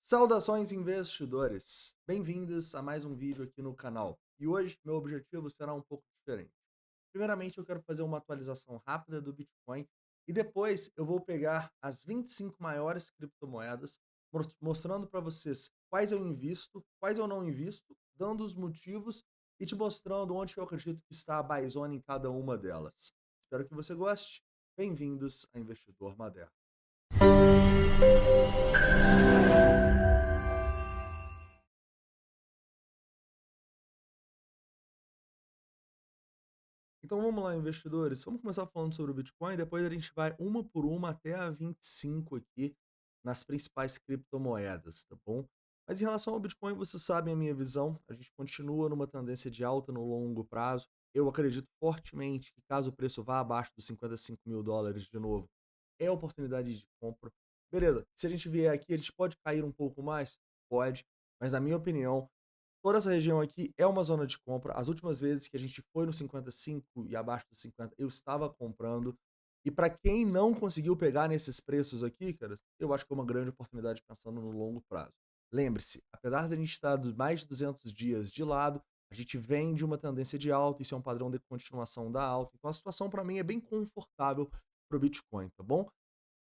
Saudações investidores, bem-vindos a mais um vídeo aqui no canal. E hoje meu objetivo será um pouco diferente. Primeiramente eu quero fazer uma atualização rápida do Bitcoin e depois eu vou pegar as 25 maiores criptomoedas, mostrando para vocês quais eu invisto, quais eu não invisto, dando os motivos e te mostrando onde que eu acredito que está a buy zone em cada uma delas. Espero que você goste. Bem-vindos a Investidor Moderno. Então vamos lá, investidores. Vamos começar falando sobre o Bitcoin, depois a gente vai uma por uma até a 25 aqui nas principais criptomoedas, tá bom? Mas em relação ao Bitcoin, vocês sabem a minha visão. A gente continua numa tendência de alta no longo prazo. Eu acredito fortemente que caso o preço vá abaixo dos 55 mil dólares de novo, é oportunidade de compra. Beleza, se a gente vier aqui, a gente pode cair um pouco mais? Pode, mas na minha opinião, toda essa região aqui é uma zona de compra. As últimas vezes que a gente foi no 55 e abaixo dos 50, eu estava comprando. E para quem não conseguiu pegar nesses preços aqui, cara, eu acho que é uma grande oportunidade pensando no longo prazo. Lembre-se, apesar de a gente estar mais de 200 dias de lado, a gente vem de uma tendência de alta, isso é um padrão de continuação da alta. Então a situação para mim é bem confortável para o Bitcoin, tá bom?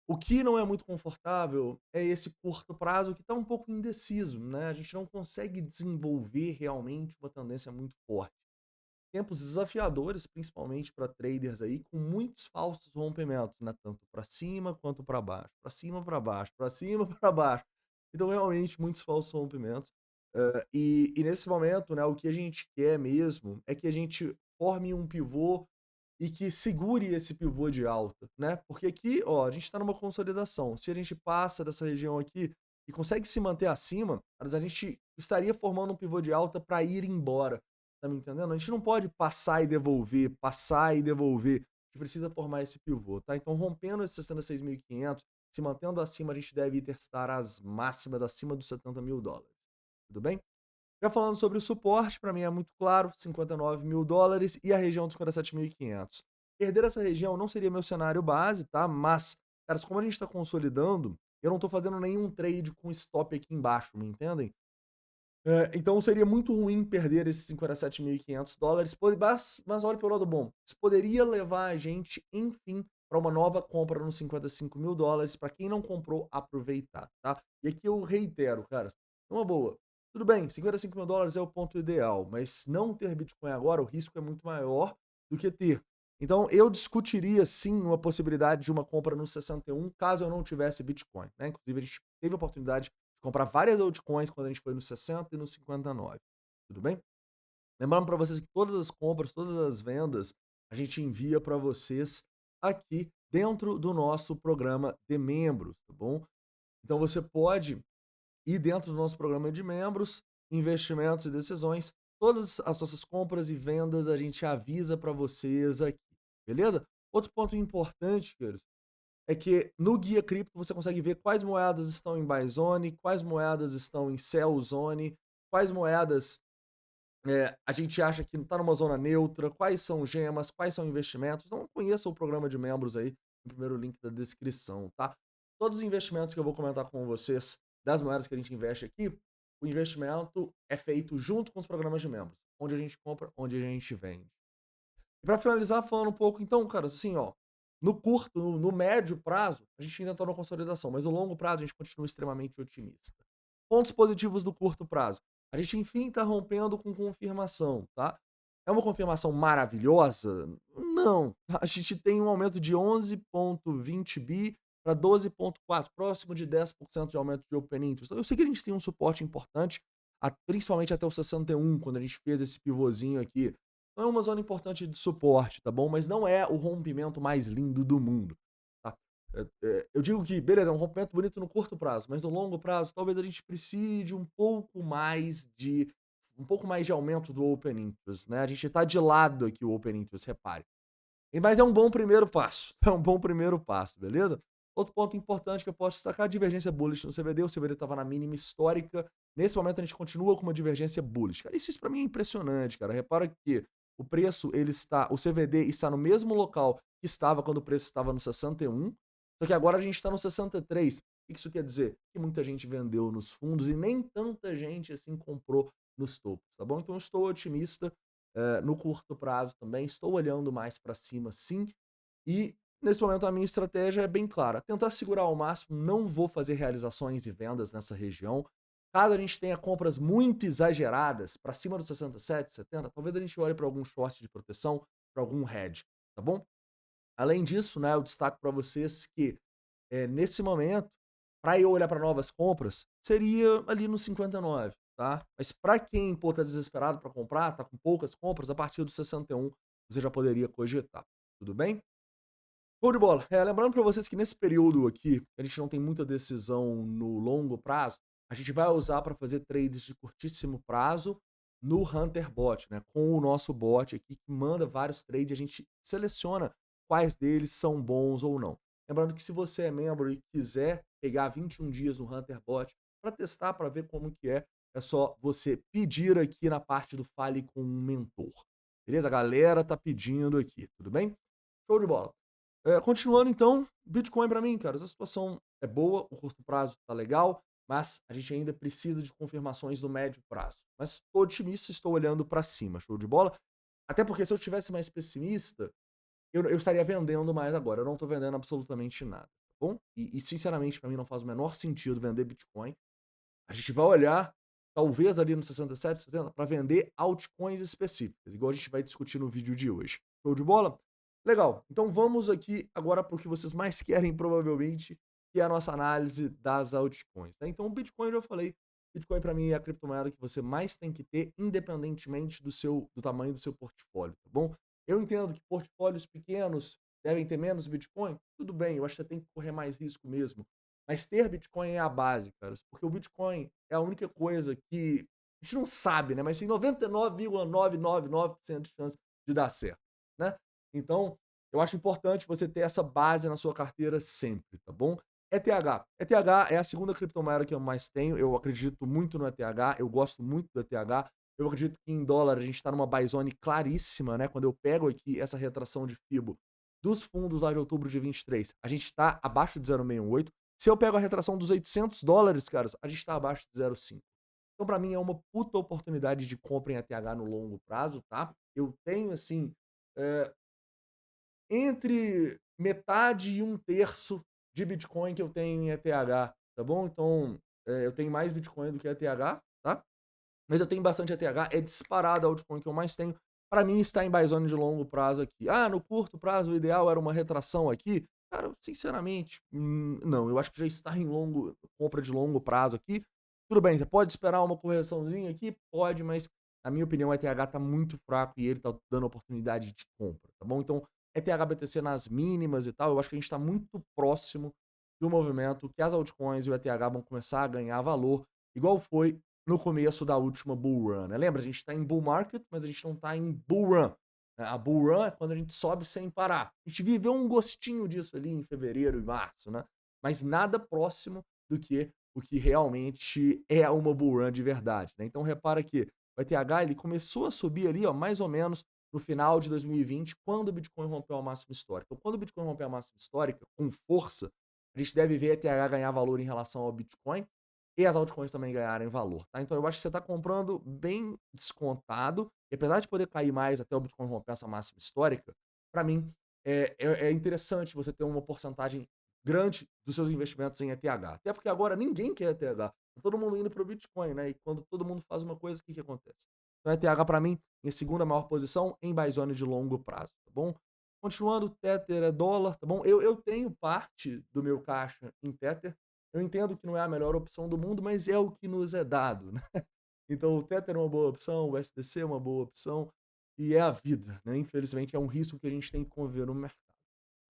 O que não é muito confortável é esse curto prazo que está um pouco indeciso, né? A gente não consegue desenvolver realmente uma tendência muito forte. Tempos desafiadores, principalmente para traders aí, com muitos falsos rompimentos, né? Tanto para cima quanto para baixo, para cima, para baixo, para cima, para baixo. Então, realmente, muitos falsos rompimentos. E nesse momento, né, o que a gente quer mesmo é que a gente forme um pivô e que segure esse pivô de alta, né? Porque aqui, ó, a gente está numa consolidação. Se a gente passa dessa região aqui e consegue se manter acima, mas a gente estaria formando um pivô de alta para ir embora. Tá me entendendo? A gente não pode passar e devolver, passar e devolver. A gente precisa formar esse pivô, tá? Então, rompendo esses 66.500, se mantendo acima, a gente deve testar as máximas acima dos 70 mil dólares. Tudo bem? Já falando sobre o suporte, para mim é muito claro, 59 mil dólares e a região dos 47.500. Perder essa região não seria meu cenário base, tá? Mas, caras, como a gente está consolidando, eu não estou fazendo nenhum trade com stop aqui embaixo, me entendem? Então seria muito ruim perder esses 57.500 dólares, mas olha pelo lado bom, isso poderia levar a gente, enfim, para uma nova compra nos 55 mil dólares, para quem não comprou, aproveitar, tá? E aqui eu reitero, cara, uma boa, tudo bem, 55 mil dólares é o ponto ideal, mas não ter Bitcoin agora, o risco é muito maior do que ter. Então eu discutiria sim uma possibilidade de uma compra no 61, caso eu não tivesse Bitcoin, né? Inclusive a gente teve a oportunidade comprar várias altcoins quando a gente foi no 60 e no 59, tudo bem? Lembrando para vocês que todas as compras, todas as vendas, a gente envia para vocês aqui dentro do nosso programa de membros, tá bom? Então você pode ir dentro do nosso programa de membros, investimentos e decisões, todas as nossas compras e vendas a gente avisa para vocês aqui, beleza? Outro ponto importante, queridos, é que no guia cripto você consegue ver quais moedas estão em buy zone, quais moedas estão em sell zone, quais moedas a gente acha que está numa zona neutra, quais são gemas, quais são investimentos. Então conheça o programa de membros aí no primeiro link da descrição, tá? Todos os investimentos que eu vou comentar com vocês, das moedas que a gente investe aqui, o investimento é feito junto com os programas de membros, onde a gente compra, onde a gente vende. E para finalizar, falando um pouco, então, cara, assim, ó, no curto, no médio prazo, a gente ainda tá na consolidação, mas no longo prazo a gente continua extremamente otimista. Pontos positivos do curto prazo. A gente, enfim, tá rompendo com confirmação, tá? É uma confirmação maravilhosa? Não. A gente tem um aumento de 11,20 bi para 12,4, próximo de 10% de aumento de open interest. Então, eu sei que a gente tem um suporte importante, principalmente até o 61, quando a gente fez esse pivôzinho aqui. Não é uma zona importante de suporte, tá bom? Mas não é o rompimento mais lindo do mundo, tá? Eu digo que, beleza, é um rompimento bonito no curto prazo, mas no longo prazo talvez a gente precise de um pouco mais de aumento do open interest, né? A gente tá de lado aqui o open interest, repare. Mas é um bom primeiro passo, é um bom primeiro passo, beleza? Outro ponto importante que eu posso destacar, a divergência bullish no CVD, o CVD estava na mínima histórica, nesse momento a gente continua com uma divergência bullish. Cara, isso para mim é impressionante, cara. Repara que o CVD está no mesmo local que estava quando o preço estava no 61, só que agora a gente está no 63. que isso quer dizer? Que muita gente vendeu nos fundos e nem tanta gente assim comprou nos topos, tá bom? Então eu estou otimista, no curto prazo também, estou olhando mais para cima sim, e nesse momento a minha estratégia é bem clara, tentar segurar ao máximo, não vou fazer realizações e vendas nessa região. Caso a gente tenha compras muito exageradas, para cima dos 67, 70, talvez a gente olhe para algum short de proteção, para algum hedge, tá bom? Além disso, né, eu destaco para vocês que, nesse momento, para eu olhar para novas compras, seria ali no 59, tá. Mas para quem, pô, tá desesperado para comprar, tá com poucas compras, a partir do 61 você já poderia cogitar, tudo bem? Show de bola. Lembrando para vocês que nesse período aqui, a gente não tem muita decisão no longo prazo, a gente vai usar para fazer trades de curtíssimo prazo no Hunter Bot, né, com o nosso bot aqui que manda vários trades e a gente seleciona quais deles são bons ou não. Lembrando que se você é membro e quiser pegar 21 dias no Hunter Bot para testar, para ver como que é só você pedir aqui na parte do Fale com um Mentor. Beleza? A galera tá pedindo aqui, tudo bem? Show de bola. Continuando então, Bitcoin para mim, cara, essa situação é boa, o curto prazo tá legal, mas a gente ainda precisa de confirmações no médio prazo. Mas estou otimista, estou olhando para cima, show de bola. Até porque se eu tivesse mais pessimista, eu estaria vendendo mais agora. Eu não estou vendendo absolutamente nada, tá bom? E sinceramente, para mim não faz o menor sentido vender Bitcoin. A gente vai olhar, talvez ali no 67, 70, para vender altcoins específicas, igual a gente vai discutir no vídeo de hoje. Show de bola? Legal. Então vamos aqui agora para o que vocês mais querem, provavelmente, que é a nossa análise das altcoins, né? Então o Bitcoin, eu já falei, Bitcoin para mim é a criptomoeda que você mais tem que ter, independentemente do tamanho do seu portfólio, tá bom? Eu entendo que portfólios pequenos devem ter menos Bitcoin, tudo bem, eu acho que você tem que correr mais risco mesmo. Mas ter Bitcoin é a base, cara, porque o Bitcoin é a única coisa que a gente não sabe, né, mas tem 99,999% de chance de dar certo, né. Então, eu acho importante você ter essa base na sua carteira sempre, tá bom. ETH. ETH é a segunda criptomoeda que eu mais tenho, eu acredito muito no ETH, eu gosto muito do ETH, eu acredito que em dólar a gente está numa buy zone claríssima, né, quando eu pego aqui essa retração de Fibo dos fundos lá de outubro de 23, a gente está abaixo de 0,68. Se eu pego a retração dos $800, caras, a gente está abaixo de 0,5. Então, para mim, é uma puta oportunidade de compra em ETH no longo prazo, tá? Eu tenho, assim, eh, entre metade e um terço de Bitcoin que eu tenho em ETH, tá bom? Então, eu tenho mais Bitcoin do que ETH, tá? Mas eu tenho bastante ETH, é disparado a altcoin que eu mais tenho. Para mim está em buy zone de longo prazo aqui. Ah, no curto prazo o ideal era uma retração aqui. Cara, sinceramente, não, eu acho que já está em compra de longo prazo aqui. Tudo bem, você pode esperar uma correçãozinha aqui? Pode, mas na minha opinião o ETH está muito fraco e ele está dando oportunidade de compra, tá bom? Então, ETH BTC nas mínimas e tal, eu acho que a gente está muito próximo do movimento que as altcoins e o ETH vão começar a ganhar valor, igual foi no começo da última bull run, né? Lembra, a gente está em bull market, mas a gente não está em bull run. Né? A bull run é quando a gente sobe sem parar. A gente viveu um gostinho disso ali em fevereiro e março, né? Mas nada próximo do que o que realmente é uma bull run de verdade, né? Então repara que o ETH ele começou a subir ali, ó, mais ou menos no final de 2020, quando o Bitcoin rompeu a máxima histórica. Então, quando o Bitcoin romper a máxima histórica com força, a gente deve ver a ETH ganhar valor em relação ao Bitcoin e as altcoins também ganharem valor, tá? Então eu acho que você está comprando bem descontado, e apesar de poder cair mais até o Bitcoin romper essa máxima histórica, para mim é interessante você ter uma porcentagem grande dos seus investimentos em ETH. Até porque agora ninguém quer ETH. Tá todo mundo indo para o Bitcoin, né? E quando todo mundo faz uma coisa, o que que acontece? Então ETH para mim, em segunda maior posição, em buy zone de longo prazo, tá bom? Continuando, Tether é dólar, tá bom? Eu tenho parte do meu caixa em Tether, eu entendo que não é a melhor opção do mundo, mas é o que nos é dado, né. Então o Tether é uma boa opção, o SDC é uma boa opção, e é a vida, né, infelizmente é um risco que a gente tem que conviver no mercado.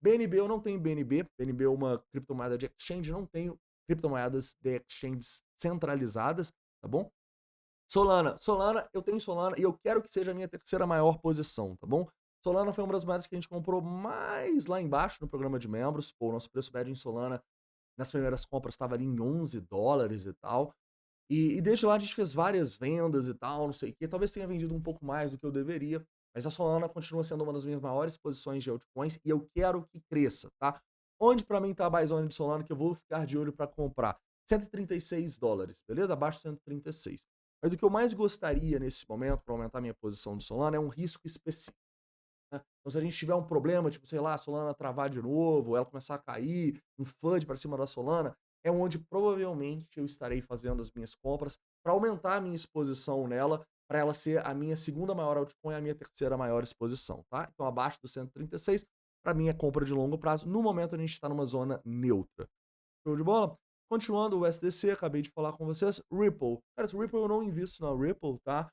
BNB eu não tenho BNB, BNB é uma criptomoeda de exchange, não tenho criptomoedas de exchanges centralizadas, tá bom. Solana, eu tenho Solana e eu quero que seja a minha terceira maior posição, tá bom. Solana foi uma das moedas que a gente comprou mais lá embaixo no programa de membros, pô, o nosso preço médio em Solana nas primeiras compras estava ali em $11 e tal. E desde lá a gente fez várias vendas e tal, não sei o quê. Talvez tenha vendido um pouco mais do que eu deveria, mas a Solana continua sendo uma das minhas maiores posições de altcoins e eu quero que cresça, tá? onde para mim tá a buy zone de Solana que eu vou ficar de olho para comprar? $136, beleza? Abaixo de 136. Mas o que eu mais gostaria nesse momento para aumentar minha posição de Solana é um risco específico, né? Então se a gente tiver um problema, tipo, sei lá, a Solana travar de novo, ela começar a cair, um FUD para cima da Solana, é onde provavelmente eu estarei fazendo as minhas compras para aumentar a minha exposição nela, para ela ser a minha segunda maior altcoin e a minha terceira maior exposição, tá? Então abaixo do 136, para mim é compra de longo prazo. No momento a gente está numa zona neutra. Show de bola? Continuando o SDC, acabei de falar com vocês, Ripple. Cara, esse Ripple eu não invisto na Ripple, tá?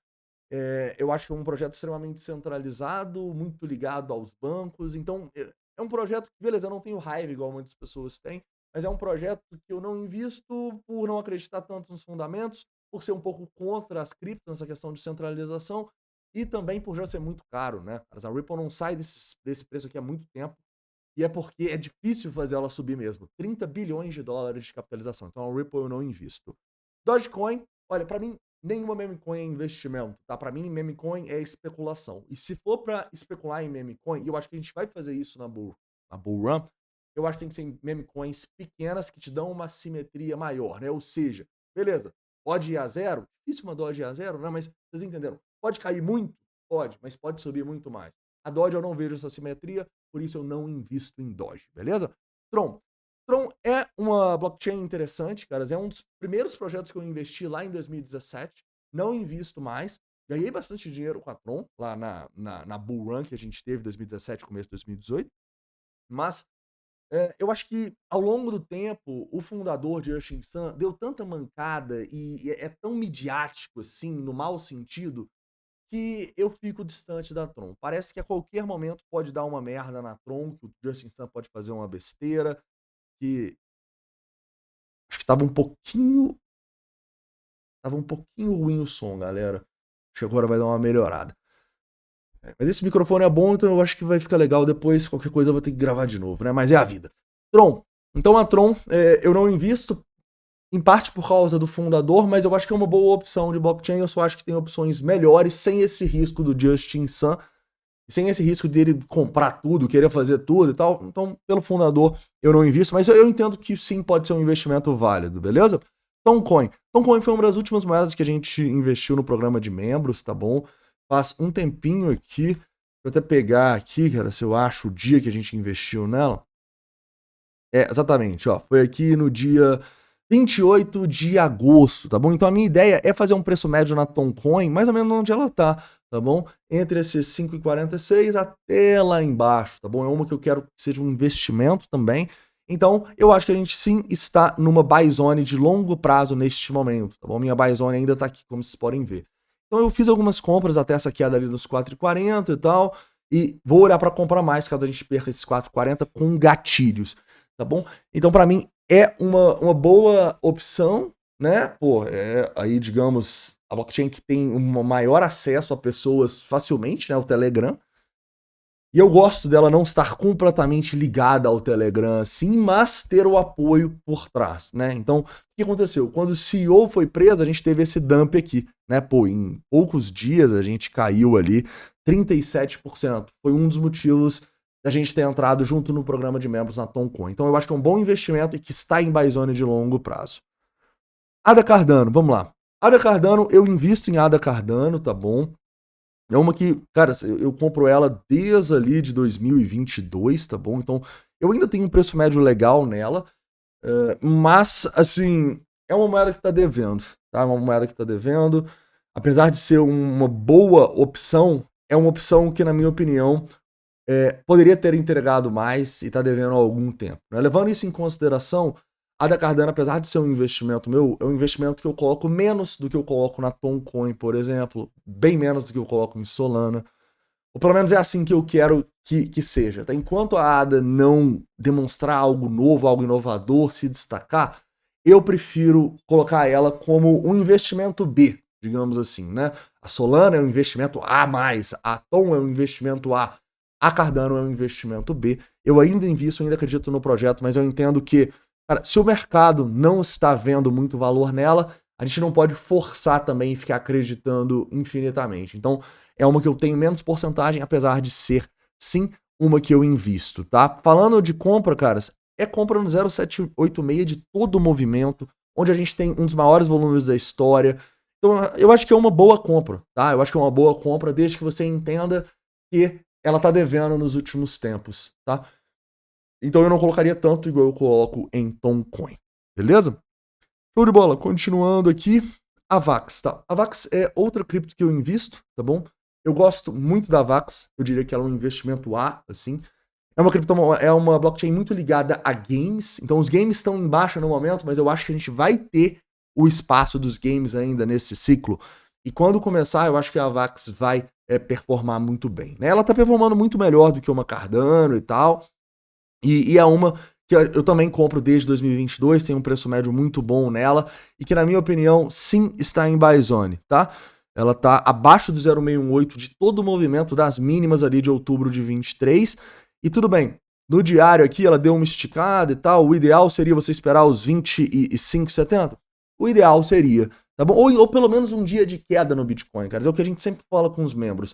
Eu acho que é um projeto extremamente centralizado, muito ligado aos bancos. Então, é um projeto que, beleza, eu não tenho raiva igual muitas pessoas têm, mas é um projeto que eu não invisto por não acreditar tanto nos fundamentos, por ser um pouco contra as criptos, nessa questão de centralização, e também por já ser muito caro, né? Mas a Ripple não sai desse preço aqui há muito tempo, e é porque é difícil fazer ela subir mesmo. $30 bilhões de capitalização. Então a Ripple eu não invisto. Dogecoin, olha, para mim, nenhuma meme coin é investimento, tá? Para mim, meme coin é especulação. E se for para especular em meme coin, e eu acho que a gente vai fazer isso na Bull Run, eu acho que tem que ser meme coins pequenas que te dão uma simetria maior, né? Ou seja, beleza, pode ir a zero, difícil uma Doge ir a zero, né? Mas vocês entenderam? Pode cair muito? Pode, mas pode subir muito mais. A Doge eu não vejo essa simetria, por isso eu não invisto em Doge, beleza? Tron. Tron é uma blockchain interessante, caras. É um dos primeiros projetos que eu investi lá em 2017. Não invisto mais. Ganhei bastante dinheiro com a Tron, lá na Bull Run que a gente teve em 2017, começo de 2018. Mas eu acho que ao longo do tempo, o fundador de Justin Sun deu tanta mancada e é tão midiático, assim, no mau sentido, que eu fico distante da Tron. Parece que a qualquer momento pode dar uma merda na Tron, que o Justin Sun pode fazer uma besteira, que acho que tava um pouquinho ruim o som, galera. Acho que agora vai dar uma melhorada. Mas esse microfone é bom, então eu acho que vai ficar legal depois. Qualquer coisa eu vou ter que gravar de novo, né? Mas é a vida. Tron. Então a Tron, eu não invisto, em parte por causa do fundador, mas eu acho que é uma boa opção de blockchain. Eu só acho que tem opções melhores sem esse risco do Justin Sun, sem esse risco dele comprar tudo, querer fazer tudo e tal. Então, pelo fundador, eu não invisto, mas eu entendo que sim, pode ser um investimento válido, beleza? Toncoin. Toncoin foi uma das últimas moedas que a gente investiu no programa de membros, tá bom? Faz um tempinho aqui, deixa eu até pegar aqui, cara, se eu acho o dia que a gente investiu nela. Exatamente, ó, foi aqui no dia 28 de agosto, tá bom? Então a minha ideia é fazer um preço médio na Toncoin, mais ou menos onde ela tá bom? Entre esses 5,46 até lá embaixo, tá bom? É uma que eu quero que seja um investimento também. Então, eu acho que a gente sim está numa buy zone de longo prazo neste momento, tá bom? Minha buy zone ainda tá aqui, como vocês podem ver. Então eu fiz algumas compras até essa queda ali nos 4,40 e tal, e vou olhar para comprar mais caso a gente perca esses 4,40 com gatilhos, tá bom? Então para mim é uma boa opção, né? Pô, aí digamos a blockchain que tem um maior acesso a pessoas facilmente, né? O Telegram. E eu gosto dela não estar completamente ligada ao Telegram, assim, mas ter o apoio por trás, né? Então, o que aconteceu? Quando o CEO foi preso, a gente teve esse dump aqui, né? Pô, em poucos dias a gente caiu ali 37%. Foi um dos motivos da gente ter entrado junto no programa de membros na Toncoin. Então, eu acho que é um bom investimento e que está em buy zone de longo prazo. Ada Cardano, vamos lá. Ada Cardano, eu invisto em Ada Cardano, tá bom? É uma que, cara, eu compro ela desde ali de 2022, tá bom? Então, eu ainda tenho um preço médio legal nela, mas, assim, é uma moeda que tá devendo, tá? É uma moeda que tá devendo. Apesar de ser uma boa opção, é uma opção que, na minha opinião, poderia ter entregado mais e tá devendo há algum tempo, né? Levando isso em consideração, a da Cardano, apesar de ser um investimento meu, é um investimento que eu coloco menos do que eu coloco na Toncoin, por exemplo, bem menos do que eu coloco em Solana. Ou pelo menos é assim que eu quero que seja. Tá? Enquanto a ADA não demonstrar algo novo, algo inovador, se destacar, eu prefiro colocar ela como um investimento B, digamos assim, né? A Solana é um investimento A+, a Tom é um investimento A Cardano é um investimento B. Eu ainda invisto, ainda acredito no projeto, mas eu entendo que, cara, se o mercado não está vendo muito valor nela, a gente não pode forçar também e ficar acreditando infinitamente. Então, é uma que eu tenho menos porcentagem, apesar de ser, sim, uma que eu invisto, tá? Falando de compra, caras, é compra no 0,786 de todo o movimento, onde a gente tem um dos maiores volumes da história. Então, eu acho que é uma boa compra, tá? Eu acho que é uma boa compra desde que você entenda que ela tá devendo nos últimos tempos, tá? Então eu não colocaria tanto igual eu coloco em Toncoin, beleza? Show de bola, continuando aqui, a VAX, tá? A VAX é outra cripto que eu invisto, tá bom? Eu gosto muito da VAX, eu diria que ela é um investimento A, assim. É uma blockchain muito ligada a games, então os games estão em baixa no momento, mas eu acho que a gente vai ter o espaço dos games ainda nesse ciclo. E quando começar, eu acho que a VAX vai performar muito bem, né? Ela tá performando muito melhor do que uma Cardano e tal, e é uma que eu também compro desde 2022, tem um preço médio muito bom nela, e que na minha opinião, sim, está em buy zone, tá? Ela tá abaixo do 0,618 de todo o movimento das mínimas ali de outubro de 23, e tudo bem, no diário aqui ela deu uma esticada e tal, o ideal seria você esperar os 25,70? O ideal seria, tá bom? Ou pelo menos um dia de queda no Bitcoin, cara, é o que a gente sempre fala com os membros.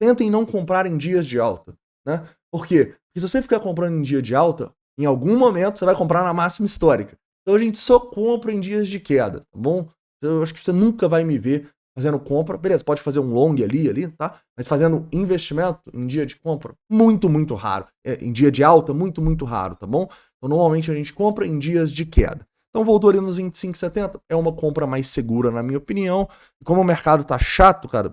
Tentem não comprar em dias de alta, né? Por quê? Porque se você ficar comprando em dia de alta, em algum momento você vai comprar na máxima histórica. Então a gente só compra em dias de queda, tá bom? Eu acho que você nunca vai me ver fazendo compra. Beleza, pode fazer um long ali, tá? Mas fazendo investimento em dia de compra, muito, muito raro. Em dia de alta, muito, muito raro, tá bom? Então normalmente a gente compra em dias de queda. Então voltou ali nos 25,70, é uma compra mais segura, na minha opinião. E como o mercado tá chato, cara,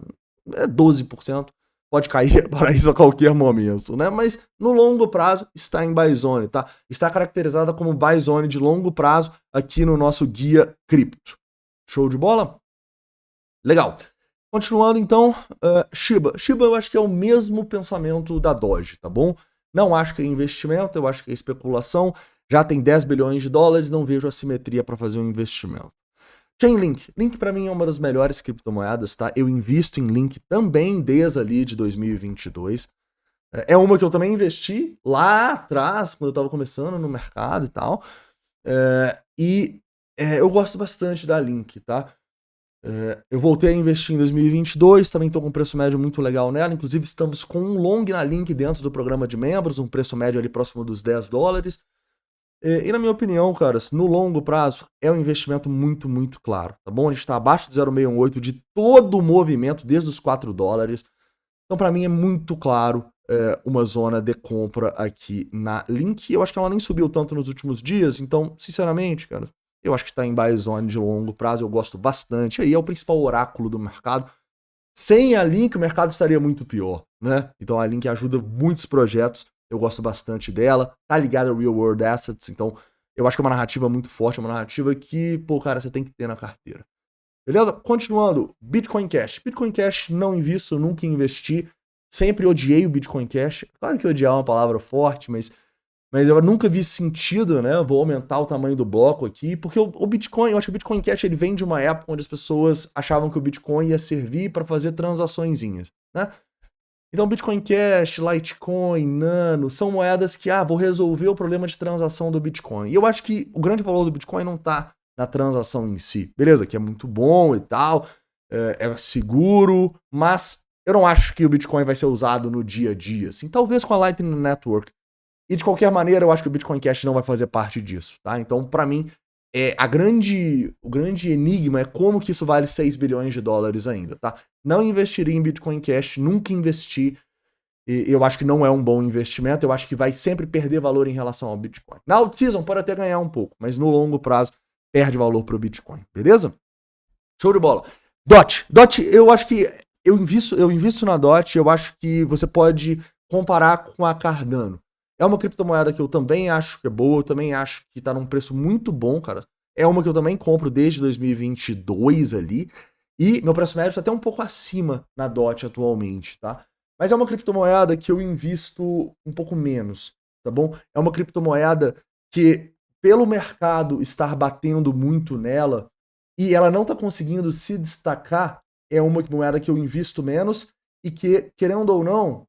é 12%. Pode cair para isso a qualquer momento, né? Mas no longo prazo está em buy zone, tá? Está caracterizada como buy zone de longo prazo aqui no nosso guia cripto. Show de bola? Legal. Continuando então, Shiba. Shiba eu acho que é o mesmo pensamento da Doge, tá bom? Não acho que é investimento, eu acho que é especulação. Já tem 10 bilhões de dólares, não vejo assimetria para fazer um investimento. Chainlink. Link para mim é uma das melhores criptomoedas, tá? Eu invisto em Link também desde ali de 2022. É uma que eu também investi lá atrás, quando eu tava começando no mercado e tal. Eu gosto bastante da Link, tá? Eu voltei a investir em 2022, também estou com um preço médio muito legal nela. Inclusive, estamos com um long na Link dentro do programa de membros, um preço médio ali próximo dos 10 dólares. E na minha opinião, cara, no longo prazo, é um investimento muito, muito claro, tá bom? A gente está abaixo de 0,618 de todo o movimento, desde os 4 dólares. Então, para mim, é muito claro uma zona de compra aqui na Link. Eu acho que ela nem subiu tanto nos últimos dias, então, sinceramente, cara, eu acho que está em buy zone de longo prazo, eu gosto bastante. Aí é o principal oráculo do mercado. Sem a Link, o mercado estaria muito pior, né? Então, a Link ajuda muitos projetos. Eu gosto bastante dela, tá ligada ao Real World Assets, então eu acho que é uma narrativa muito forte, é uma narrativa que, pô, cara, você tem que ter na carteira. Beleza? Continuando, Bitcoin Cash. Bitcoin Cash não invisto, nunca investi, sempre odiei o Bitcoin Cash. Claro que odiar é uma palavra forte, mas eu nunca vi sentido, né? Vou aumentar o tamanho do bloco aqui, porque o Bitcoin, eu acho que o Bitcoin Cash ele vem de uma época onde as pessoas achavam que o Bitcoin ia servir para fazer transaçõezinhas, né? Então, Bitcoin Cash, Litecoin, Nano, são moedas que, vou resolver o problema de transação do Bitcoin. E eu acho que o grande valor do Bitcoin não tá na transação em si. Beleza, que é muito bom e tal, é seguro, mas eu não acho que o Bitcoin vai ser usado no dia a dia, assim. Talvez com a Lightning Network. E de qualquer maneira, eu acho que o Bitcoin Cash não vai fazer parte disso, tá? Então, para mim, o grande enigma é como que isso vale 6 bilhões de dólares ainda, tá? Não investiria em Bitcoin Cash, nunca investi. E eu acho que não é um bom investimento, eu acho que vai sempre perder valor em relação ao Bitcoin. Na out-season pode até ganhar um pouco, mas no longo prazo perde valor pro Bitcoin, beleza? Show de bola. DOT, eu acho que eu invisto na DOT, eu acho que você pode comparar com a Cardano. É uma criptomoeda que eu também acho que é boa, eu também acho que tá num preço muito bom, cara. É uma que eu também compro desde 2022 ali. E meu preço médio está até um pouco acima na DOT atualmente, tá? Mas é uma criptomoeda que eu invisto um pouco menos, tá bom? É uma criptomoeda que, pelo mercado estar batendo muito nela e ela não tá conseguindo se destacar, é uma moeda que eu invisto menos e que, querendo ou não,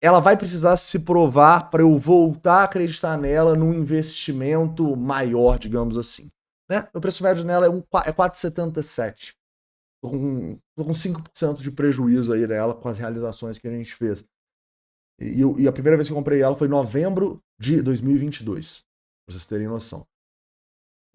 ela vai precisar se provar para eu voltar a acreditar nela num investimento maior, digamos assim. Né? O preço médio nela é 4,77. Tô com 5% de prejuízo aí nela com as realizações que a gente fez. E a primeira vez que eu comprei ela foi em novembro de 2022, pra vocês terem noção.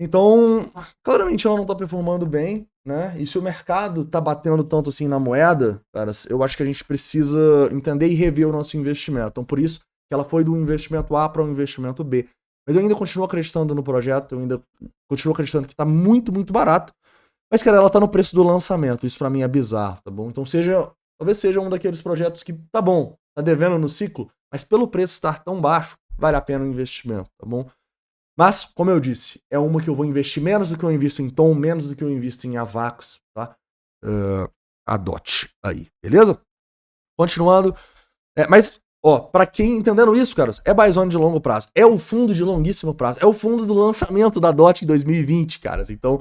Então, claramente ela não tá performando bem, né? E se o mercado tá batendo tanto assim na moeda, cara, eu acho que a gente precisa entender e rever o nosso investimento. Então, por isso que ela foi do investimento A para o investimento B. Mas eu ainda continuo acreditando no projeto, eu ainda continuo acreditando que tá muito, muito barato. Mas, cara, ela tá no preço do lançamento. Isso pra mim é bizarro, tá bom? Então, talvez seja um daqueles projetos que, tá bom, tá devendo no ciclo, mas pelo preço estar tão baixo, vale a pena o investimento, tá bom? Mas, como eu disse, é uma que eu vou investir menos do que eu invisto em Tom, menos do que eu invisto em Avax, tá? A DOT aí, beleza? Continuando. Mas, ó, pra quem entendendo isso, caras, é buy zone de longo prazo. É o fundo de longuíssimo prazo. É o fundo do lançamento da DOT em 2020, caras. Então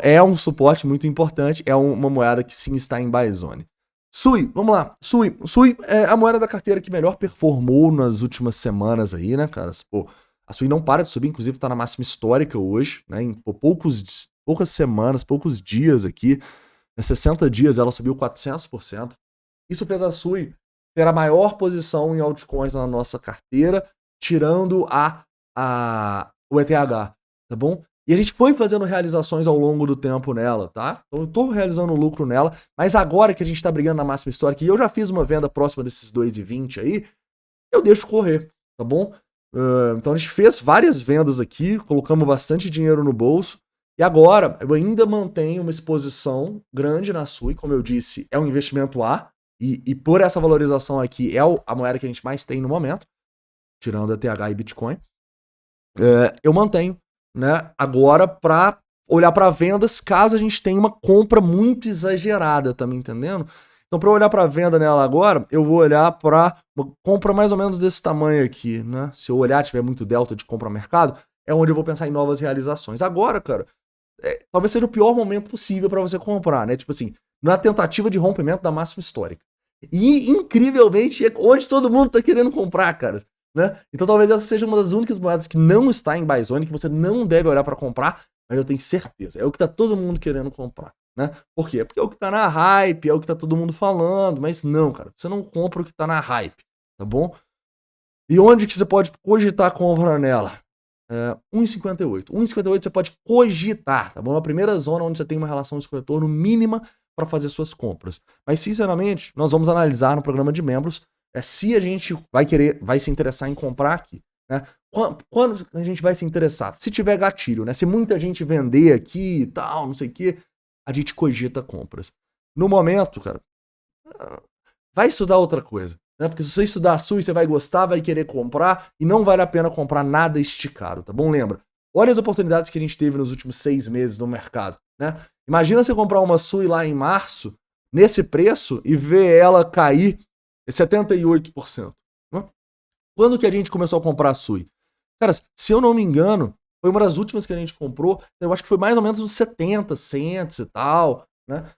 é um suporte muito importante. É uma moeda que sim está em buy zone. SUI, vamos lá. SUI é a moeda da carteira que melhor performou nas últimas semanas aí, né, caras? Pô, a SUI não para de subir, inclusive tá na máxima histórica hoje, né? Em poucas semanas, poucos dias aqui. Em 60 dias ela subiu 400%. Isso fez a SUI ter a maior posição em altcoins na nossa carteira, tirando o ETH, tá bom? E a gente foi fazendo realizações ao longo do tempo nela, tá? Então eu tô realizando lucro nela, mas agora que a gente tá brigando na máxima histórica e eu já fiz uma venda próxima desses 2,20 aí, eu deixo correr, tá bom? Então a gente fez várias vendas aqui, colocamos bastante dinheiro no bolso, e agora eu ainda mantenho uma exposição grande na SUI, como eu disse, é um investimento A, e por essa valorização aqui é a moeda que a gente mais tem no momento, tirando ETH e Bitcoin, eu mantenho, né, agora para olhar para vendas caso a gente tenha uma compra muito exagerada, tá me entendendo? Então, para olhar para venda nela agora, eu vou olhar para uma compra mais ou menos desse tamanho aqui, né? Se eu olhar, tiver muito delta de compra ao mercado, é onde eu vou pensar em novas realizações. Agora, cara, talvez seja o pior momento possível para você comprar, né? Tipo assim, na tentativa de rompimento da máxima histórica. E, incrivelmente, é onde todo mundo tá querendo comprar, cara. Né? Então talvez essa seja uma das únicas moedas que não está em buy zone, que você não deve olhar para comprar, mas eu tenho certeza. É o que tá todo mundo querendo comprar. Né? Por quê? Porque é o que tá na hype, é o que tá todo mundo falando, mas não, cara. Você não compra o que tá na hype, tá bom? E onde que você pode cogitar compra nela? 1,58. 1,58 você pode cogitar, tá bom? A primeira zona onde você tem uma relação de retorno mínima para fazer suas compras. Mas, sinceramente, nós vamos analisar no programa de membros se a gente vai se interessar em comprar aqui. Né? Quando a gente vai se interessar? Se tiver gatilho, né? Se muita gente vender aqui e tal, não sei o quê, a gente cogita compras. No momento, cara, vai estudar outra coisa. Né? Porque se você estudar a SUI, você vai gostar, vai querer comprar e não vale a pena comprar nada esticado, tá bom? Lembra? Olha as oportunidades que a gente teve nos últimos 6 meses no mercado, né? Imagina você comprar uma SUI lá em março, nesse preço, e ver ela cair 78%. Né? Quando que a gente começou a comprar a SUI? Cara, se eu não me engano, foi uma das últimas que a gente comprou, eu acho que foi mais ou menos uns 70 cents e tal, né? Deixa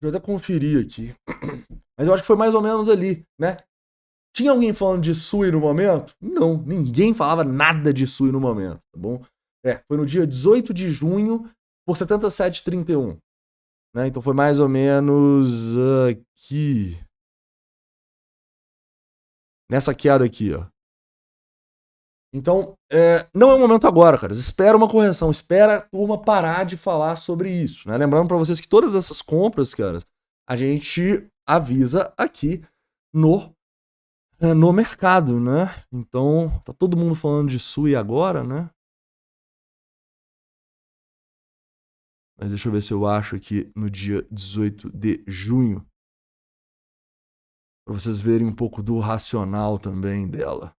eu até conferir aqui. Mas eu acho que foi mais ou menos ali, né? Tinha alguém falando de SUI no momento? Não, ninguém falava nada de SUI no momento, tá bom? Foi no dia 18 de junho por 77,31. Né? Então foi mais ou menos aqui. Nessa queda aqui, ó. Então, não é o momento agora, cara. Espera uma correção, espera a turma parar de falar sobre isso, né? Lembrando para vocês que todas essas compras, cara, a gente avisa aqui no mercado, né? Então, tá todo mundo falando de SUI agora, né? Mas deixa eu ver se eu acho aqui no dia 18 de junho, para vocês verem um pouco do racional também dela.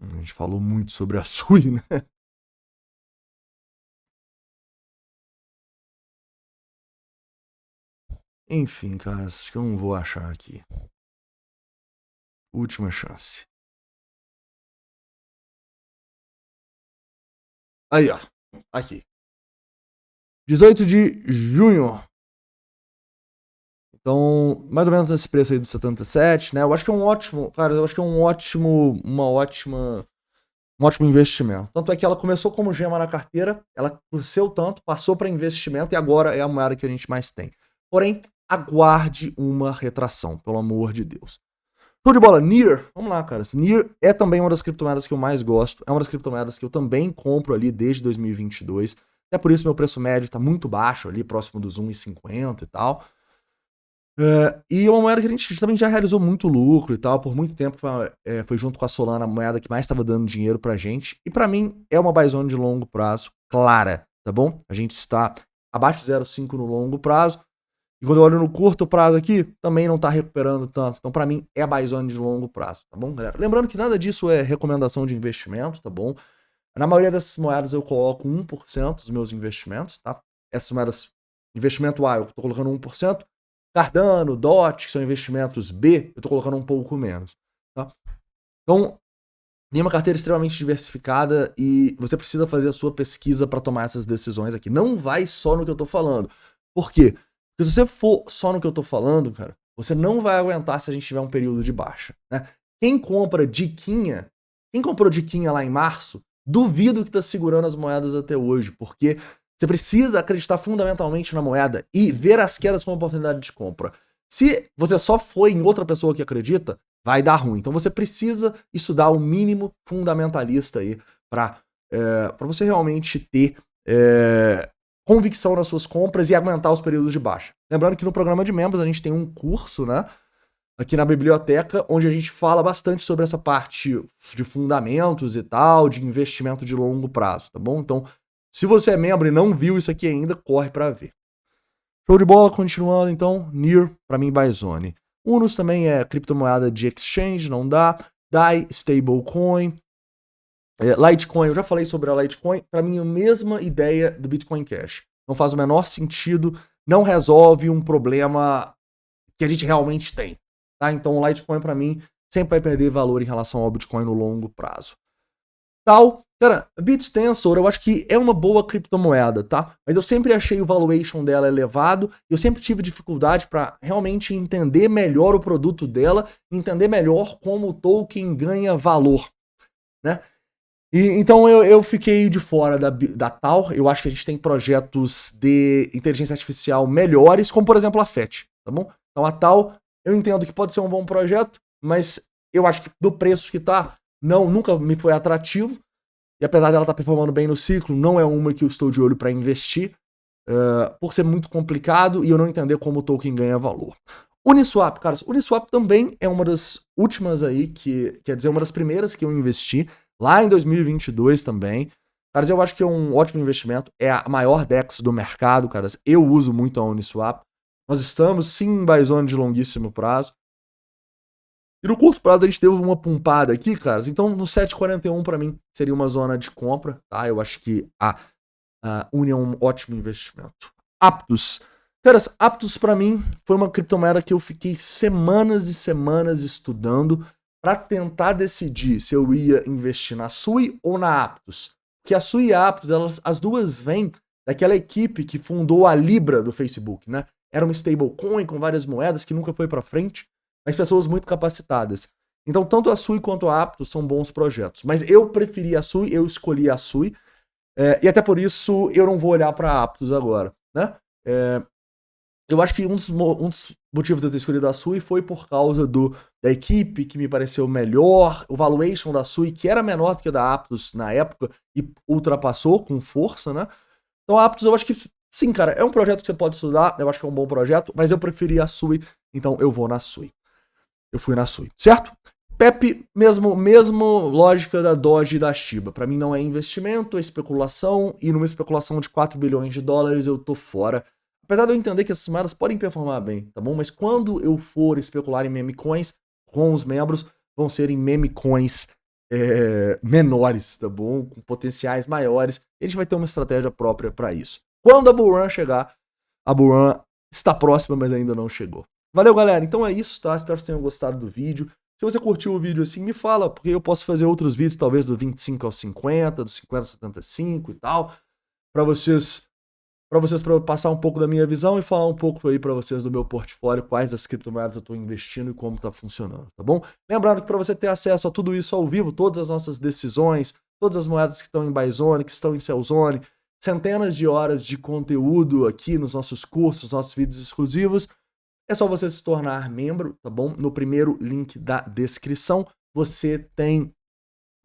A gente falou muito sobre a SUI, né? Enfim, cara, acho que eu não vou achar aqui. Última chance. Aí, ó. Aqui. 18 de junho. Então, mais ou menos nesse preço aí do 77, né? Eu acho que é um ótimo, cara, eu acho que é uma ótima um ótimo investimento. Tanto é que ela começou como gema na carteira, ela cresceu tanto, passou para investimento e agora é a moeda que a gente mais tem. Porém, aguarde uma retração, pelo amor de Deus. Show de bola, NIR, vamos lá, cara. NIR é também uma das criptomoedas que eu mais gosto, é uma das criptomoedas que eu também compro ali desde 2022, até por isso meu preço médio está muito baixo ali, próximo dos 1,50 e tal. E é uma moeda que a gente também já realizou muito lucro e tal, por muito tempo foi junto com a Solana a moeda que mais estava dando dinheiro pra gente, e pra mim é uma buy zone de longo prazo clara, tá bom? A gente está abaixo de 0,5 no longo prazo, e quando eu olho no curto prazo aqui, também não tá recuperando tanto, então pra mim é buy zone de longo prazo, tá bom, galera? Lembrando que nada disso é recomendação de investimento, tá bom? Na maioria dessas moedas eu coloco 1% dos meus investimentos, tá? Essas moedas, investimento A eu tô colocando 1%, Cardano, DOT, que são investimentos B, eu tô colocando um pouco menos, tá? Então, tem uma carteira extremamente diversificada e você precisa fazer a sua pesquisa para tomar essas decisões aqui. Não vai só no que eu tô falando. Por quê? Porque se você for só no que eu tô falando, cara, você não vai aguentar se a gente tiver um período de baixa, né? Quem comprou diquinha lá em março, duvido que tá segurando as moedas até hoje, porque você precisa acreditar fundamentalmente na moeda e ver as quedas como oportunidade de compra. Se você só foi em outra pessoa que acredita, vai dar ruim. Então você precisa estudar o mínimo fundamentalista aí para você realmente ter convicção nas suas compras e aguentar os períodos de baixa. Lembrando que no programa de membros a gente tem um curso, né, aqui na biblioteca, onde a gente fala bastante sobre essa parte de fundamentos e tal, de investimento de longo prazo, tá bom? Então, se você é membro e não viu isso aqui ainda, corre para ver. Show de bola, continuando então, NIR, para mim, buy zone. Unos também é criptomoeda de exchange, não dá. DAI, stablecoin. Litecoin, eu já falei sobre a Litecoin, para mim a mesma ideia do Bitcoin Cash. Não faz o menor sentido, não resolve um problema que a gente realmente tem. Tá? Então o Litecoin para mim sempre vai perder valor em relação ao Bitcoin no longo prazo. Tal, cara, a BitTensor eu acho que é uma boa criptomoeda, tá? Mas eu sempre achei o valuation dela elevado, eu sempre tive dificuldade para realmente entender melhor o produto dela, entender melhor como o token ganha valor, né? Então eu fiquei de fora da tal. Eu acho que a gente tem projetos de inteligência artificial melhores, como por exemplo a FET, tá bom? Então a tal, eu entendo que pode ser um bom projeto, mas eu acho que do preço que tá, nunca me foi atrativo. E apesar dela estar performando bem no ciclo, não é uma que eu estou de olho para investir, por ser muito complicado e eu não entender como o token ganha valor. Uniswap, cara, Uniswap também é uma das últimas aí, quer dizer, uma das primeiras que eu investi, lá em 2022 também. Caras, eu acho que é um ótimo investimento, é a maior DEX do mercado, caras, eu uso muito a Uniswap. Nós estamos, sim, em buy zone de longuíssimo prazo. E no curto prazo a gente teve uma pumpada aqui, caras, então no 7,41 para mim seria uma zona de compra, tá? Eu acho que a Uni é um ótimo investimento. Aptos. Caras, Aptos pra mim foi uma criptomoeda que eu fiquei semanas e semanas estudando para tentar decidir se eu ia investir na Sui ou na Aptos. Porque a Sui e a Aptos, as duas vêm daquela equipe que fundou a Libra do Facebook, né? Era uma stablecoin com várias moedas que nunca foi para frente, mas pessoas muito capacitadas. Então, tanto a Sui quanto a Aptos são bons projetos. Mas eu preferi a Sui, eu escolhi a Sui. E até por isso eu não vou olhar para Aptos agora, né? Eu acho que um dos motivos de eu ter escolhido a Sui foi por causa da equipe que me pareceu melhor, o valuation da Sui, que era menor do que a da Aptos na época e ultrapassou com força, né? Então a Aptos eu acho que, sim, cara, é um projeto que você pode estudar, eu acho que é um bom projeto, mas eu preferi a Sui, então eu vou na Sui. Eu fui na Sui, certo? PEP, mesmo lógica da Doge e da Shiba. Para mim não é investimento, é especulação, e numa especulação de 4 bilhões de dólares eu tô fora. Apesar de eu entender que essas moedas podem performar bem, tá bom? Mas quando eu for especular em meme coins com os membros, vão ser em meme coins menores, tá bom? Com potenciais maiores. A gente vai ter uma estratégia própria para isso. Quando a Bull Run chegar, a Bull Run está próxima, mas ainda não chegou. Valeu, galera. Então é isso, tá? Espero que vocês tenham gostado do vídeo. Se você curtiu o vídeo assim, me fala, porque eu posso fazer outros vídeos, talvez do 25 ao 50, do 50 ao 75 e tal, para vocês passar um pouco da minha visão e falar um pouco aí para vocês do meu portfólio, quais as criptomoedas eu estou investindo e como está funcionando, tá bom? Lembrando que para você ter acesso a tudo isso ao vivo, todas as nossas decisões, todas as moedas que estão em Buy Zone, que estão em Sell Zone, centenas de horas de conteúdo aqui nos nossos cursos, nossos vídeos exclusivos. É só você se tornar membro, tá bom? No primeiro link da descrição, você tem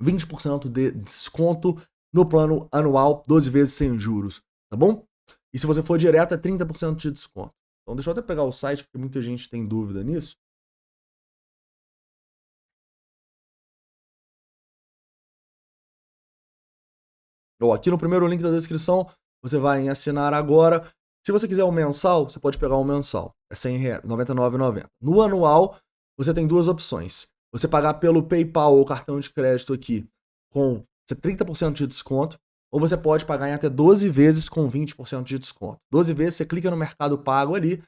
20% de desconto no plano anual, 12 vezes sem juros, tá bom? E se você for direto, é 30% de desconto. Então deixa eu até pegar o site, porque muita gente tem dúvida nisso. Aqui no primeiro link da descrição, você vai em assinar agora. Se você quiser um mensal, você pode pegar um mensal. É R$ 99,90. No anual, você tem duas opções. Você pagar pelo PayPal ou cartão de crédito aqui com 30% de desconto, ou você pode pagar em até 12 vezes com 20% de desconto. 12 vezes, você clica no Mercado Pago ali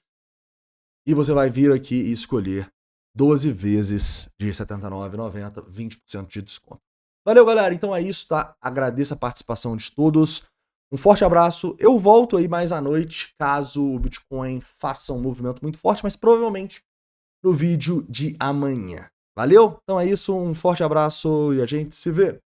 e você vai vir aqui e escolher 12 vezes de R$ 79,90, 20% de desconto. Valeu, galera. Então é isso, tá? Agradeço a participação de todos. Um forte abraço. Eu volto aí mais à noite, caso o Bitcoin faça um movimento muito forte, mas provavelmente no vídeo de amanhã. Valeu? Então é isso, um forte abraço e a gente se vê.